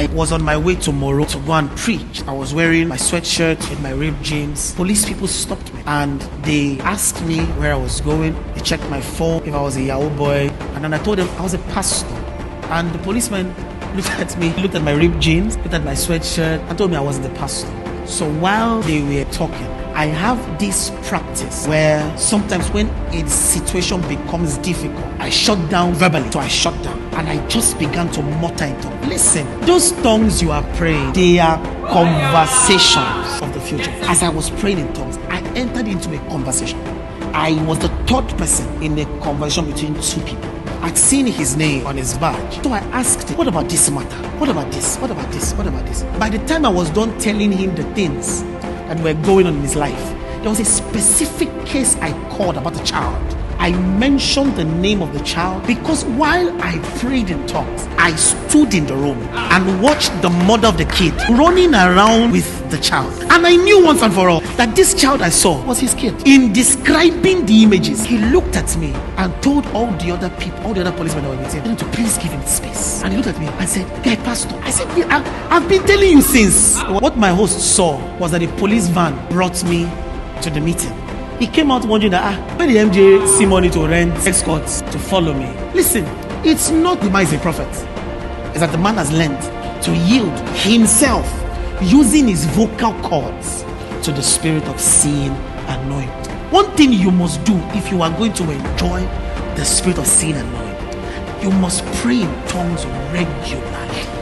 I was on my way to Moro to go and preach. I was wearing my sweatshirt with my ripped jeans. Police people stopped me and they asked me where I was going. They checked my phone, if I was a Yahoo boy. And then I told them I was a pastor. And the policeman looked at me, looked at my ripped jeans, looked at my sweatshirt, and told me I wasn't a pastor. So while they were talking, I have this practice where sometimes when a situation becomes difficult, I shut down verbally. So I shut down and I just began to mutter in tongues. Listen, those tongues you are praying, they are conversations of the future. As I was praying in tongues, I entered into a conversation. I was the third person in a conversation between two people. I'd seen his name on his badge. So I asked him, what about this matter? What about this? What about this? What about this? By the time I was done telling him the things that were going on in his life, there was a specific case I called about a child. I mentioned the name of the child because while I prayed in tongues, I stood in the room and watched the mother of the kid running around with the child. And I knew once and for all that this child I saw was his kid. In describing the images, he looked at me and told all the other people, all the other policemen that were with him, to please give him space. And he looked at me and said, "Guy, Pastor." I said, I've been telling you since. What my host saw was that a police van brought me to the meeting. He came out wondering that, where did MJ see money to rent escorts to follow me? Listen, it's not the man is a prophet. It's that the man has learned to yield himself using his vocal cords to the spirit of seeing and knowing. One thing you must do if you are going to enjoy the spirit of seeing and knowing, you must pray in tongues regularly.